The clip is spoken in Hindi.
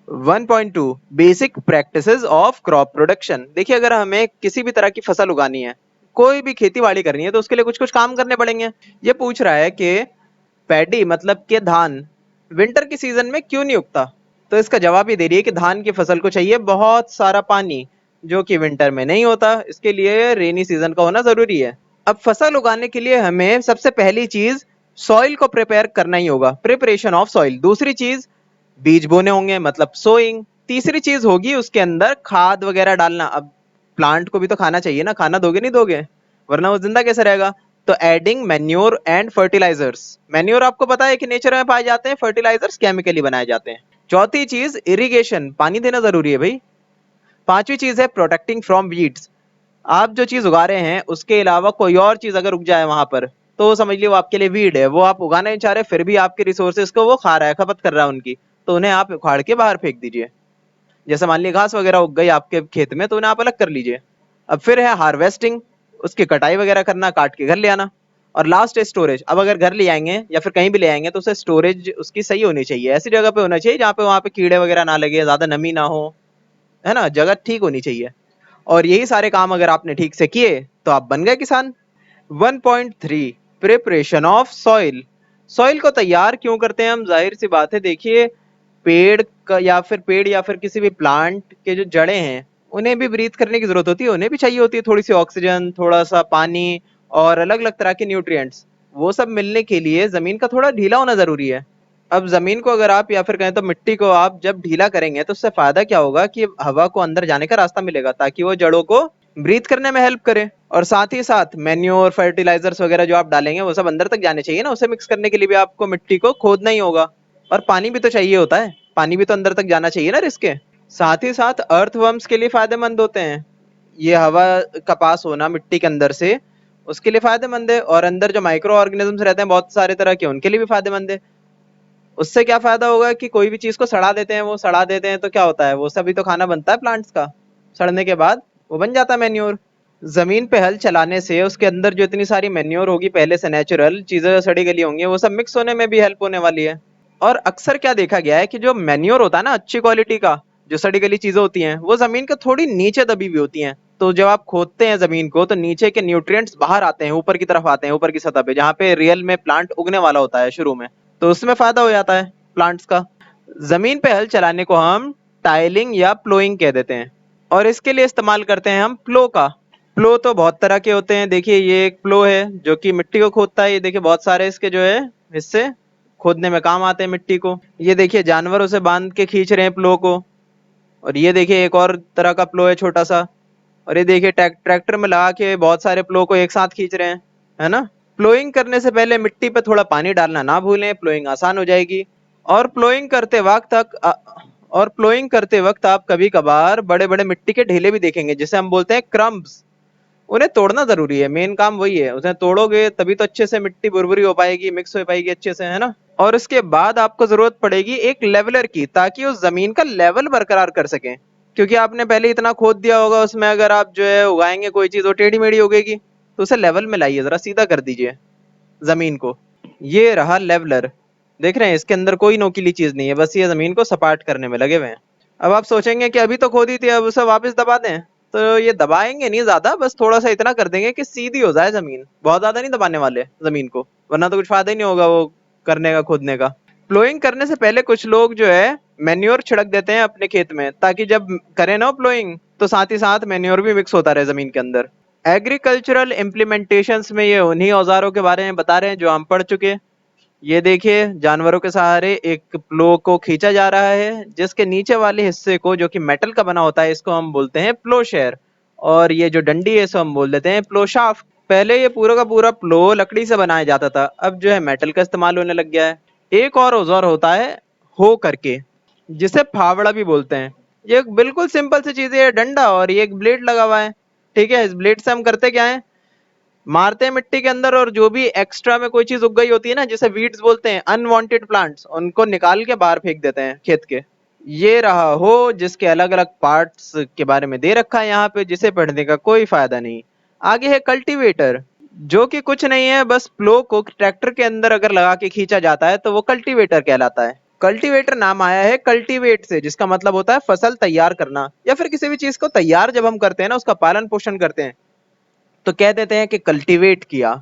1.2 basic practices of crop production. देखिए, अगर हमें किसी भी तरह की फसल उगानी है, कोई भी खेती बाड़ी करनी है, तो उसके लिए कुछ कुछ काम करने पड़ेंगे। ये पूछ रहा है कि पैडी मतलब कि धान विंटर की सीजन में क्यों नहीं उगता। तो इसका जवाब ये दे रही है कि धान की फसल को चाहिए बहुत सारा पानी, जो कि विंटर में नहीं होता। इसके लिए रेनी सीजन का होना जरूरी है। अब फसल उगाने के लिए हमें सबसे पहली चीज सॉइल को प्रिपेयर करना ही होगा, प्रिपरेशन ऑफ सॉइल। दूसरी चीज बीज बोने होंगे, मतलब सोइंग। तीसरी चीज होगी उसके अंदर खाद वगैरह डालना। अब प्लांट को भी तो खाना चाहिए ना, खाना दोगे नहीं दोगे, वरना वो जिंदा कैसे रहेगा। तो adding manure and fertilisers. Manure आपको पता है कि नेचर में पाए जाते हैं, फर्टिलाइजर्स केमिकली बनाए जाते हैं। चौथी चीज इरिगेशन, पानी देना जरूरी है भाई। पांचवी चीज है प्रोटेक्टिंग फ्रॉम वीड्स। आप जो चीज उगा रहे हैं उसके अलावा कोई और चीज अगर उग जाए वहां पर, तो समझ लियो आपके लिए वीड है। वो आप उगाना नहीं चाह रहे, फिर भी आपके रिसोर्सेज को वो खा रहा है, खपत कर रहा है उनकी, तो उन्हें आप उखाड़ के बाहर फेंक दीजिए। जैसे मान लीजिए घास वगैरह उग गई आपके खेत में, तो उन्हें आप अलग कर लीजिए। अब फिर है हार्वेस्टिंग, उसकी कटाई वगैरह करना, काट के घर ले आना। और लास्ट है स्टोरेज। अब अगर घर ले आएंगे या फिर कहीं भी ले आएंगे, तो उसे स्टोरेज उसकी सही होनी चाहिए, ऐसी जगह पे होना चाहिए जहाँ पे वहां पे कीड़े वगैरह ना लगे, ज्यादा नमी ना हो, है ना, जगह ठीक होनी चाहिए। और यही सारे काम अगर आपने ठीक से किए, तो आप बन गए किसान। 1.3 प्रिपरेशन ऑफ सॉइल। सॉइल को तैयार क्यों करते हैं हम, जाहिर सी बात है। देखिए, पेड़ या फिर किसी भी प्लांट के जो जड़ें हैं, उन्हें भी ब्रीथ करने की जरूरत होती है, उन्हें भी चाहिए होती है थोड़ी सी ऑक्सीजन, थोड़ा सा पानी और अलग अलग तरह के न्यूट्रिएंट्स। वो सब मिलने के लिए जमीन का थोड़ा ढीला होना जरूरी है। अब जमीन को अगर आप, या फिर कहें तो मिट्टी को आप जब ढीला करेंगे, तो उससे फायदा क्या होगा कि हवा को अंदर जाने का रास्ता मिलेगा, ताकि वो जड़ों को ब्रीथ करने में हेल्प करे। और साथ ही साथ मैन्योर फर्टिलाइजर्स वगैरह जो आप डालेंगे, वो सब अंदर तक जाने चाहिए ना, उसे मिक्स करने के लिए भी आपको मिट्टी को खोदना ही होगा। और पानी भी तो चाहिए होता है, पानी भी तो अंदर तक जाना चाहिए ना रिसके। साथ ही साथ अर्थवर्म्स के लिए फायदेमंद होते हैं ये हवा का पास होना मिट्टी के अंदर से, उसके लिए फायदेमंद है। और अंदर जो माइक्रो ऑर्गेनिजम्स रहते हैं बहुत सारे तरह के, उनके लिए भी फायदेमंद है। उससे क्या फायदा होगा कि कोई भी चीज को सड़ा देते हैं, वो सड़ा देते हैं तो क्या होता है, वो सभी तो खाना बनता है प्लांट्स का, सड़ने के बाद वो बन जाता है मैन्योर। जमीन पे हल चलाने से उसके अंदर जो इतनी सारी मैन्योर होगी पहले से, नेचुरल चीजें सड़ी गली होंगी, वो सब मिक्स होने में भी हेल्प होने वाली है। और अक्सर क्या देखा गया है कि जो मैन्योर होता है ना अच्छी क्वालिटी का, जो सड़ी गली चीजें होती हैं, वो जमीन के थोड़ी नीचे दबी हुई होती हैं। तो जब आप खोदते हैं जमीन को, तो नीचे के न्यूट्रिएंट्स बाहर आते हैं, ऊपर की तरफ आते हैं, ऊपर की सतह पे, जहाँ पे रियल में प्लांट उगने वाला होता है शुरू में। तो उसमें फायदा हो जाता है प्लांट्स का। जमीन पे हल चलाने को हम टाइलिंग या प्लोइंग कह देते हैं। और इसके लिए इस्तेमाल करते हैं हम प्लो का। प्लो तो बहुत तरह के होते हैं। देखिए, ये एक प्लो है जो कि मिट्टी को खोदता है। ये देखिए बहुत सारे इसके जो है हिस्से खोदने में काम आते हैं मिट्टी को। ये देखिए जानवरों से बांध के खींच रहे हैं प्लो को। और ये देखिए एक और तरह का प्लो है छोटा सा। और ये देखिए ट्रैक्टर में लगा के बहुत सारे प्लो को एक साथ खींच रहे हैं, है ना। प्लोइंग करने से पहले मिट्टी पे थोड़ा पानी डालना ना भूलें, प्लोइंग आसान हो जाएगी। और प्लोइंग करते वक्त आप कभी कभार बड़े बड़े मिट्टी के ढेले भी देखेंगे, जिसे हम बोलते हैं क्रम्ब्स। उन्हें तोड़ना जरूरी है, मेन काम वही है। उन्हें तोड़ोगे तभी तो अच्छे से मिट्टी बुरबुरी हो पाएगी, मिक्स हो पाएगी अच्छे से, है ना। और इसके बाद आपको जरूरत पड़ेगी एक लेवलर की, ताकि उस जमीन का लेवल बरकरार कर सकें। क्योंकि आपने पहले इतना खोद दिया होगा, उसमें अगर आप जो है उगाएंगे कोई चीज, वो टेढ़ी मेढ़ी उगेगी। तो उसे लेवल में लाइए, जरा सीधा कर दीजिए जमीन को। ये रहा लेवलर। देख रहे हैं, इसके अंदर कोई नोकीली चीज नहीं है, बस ये जमीन को सपाट करने में लगे हुए हैं। अब आप सोचेंगे कि अभी तो खोदी थी, अब उसे वापस दबा दें। तो ये दबाएंगे नहीं ज्यादा, बस थोड़ा सा इतना कर देंगे कि सीधी हो जाए जमीन, बहुत ज्यादा नहीं दबाने वाले जमीन को, वरना तो कुछ फायदा ही नहीं होगा वो करने का, खोदने का। प्लोइंग करने से पहले कुछ लोग जो है मैन्योर छिड़क देते हैं अपने खेत में, ताकि जब करें ना प्लोइंग, तो साथ ही साथ मैन्योर भी मिक्स होता रहे जमीन के अंदर। एग्रीकल्चरल इम्प्लीमेंटेशंस में ये उन्हीं औजारों के बारे में बता रहे हैं जो हम पढ़ चुके। ये देखिए जानवरों के सहारे एक प्लो को खींचा जा रहा है, जिसके नीचे वाले हिस्से को, जो कि मेटल का बना होता है, इसको हम बोलते हैं प्लोशेयर। और ये जो डंडी है, इसको हम बोल देते हैं प्लोशाफ्ट। पहले ये पूरा का पूरा प्लो लकड़ी से बनाया जाता था, अब जो है मेटल का इस्तेमाल होने लग गया है। एक और औजार होता है हो करके, जिसे फावड़ा भी बोलते हैं। ये एक बिल्कुल सिंपल सी चीज है, डंडा और ये एक ब्लेड लगा हुआ है। ठीक है, इस ब्लेड से हम करते क्या है, मारते हैं मिट्टी के अंदर, और जो भी एक्स्ट्रा में कोई चीज उग गई होती है ना, जिसे वीड्स बोलते हैं, अनवांटेड प्लांट्स, उनको निकाल के बाहर फेंक देते हैं खेत के। ये रहा हो, जिसके अलग अलग पार्ट्स के बारे में दे रखा है यहाँ पे, जिसे पढ़ने का कोई फायदा नहीं। आगे है कल्टीवेटर, जो कि कुछ नहीं है, बस प्लो को ट्रैक्टर के अंदर अगर लगा के खींचा जाता है, तो वो कल्टीवेटर कहलाता है। कल्टीवेटर नाम आया है कल्टीवेट से, जिसका मतलब होता है फसल तैयार करना, या फिर किसी भी चीज को तैयार जब हम करते हैं ना, उसका पालन पोषण करते हैं, तो कह देते हैं कि कल्टीवेट किया।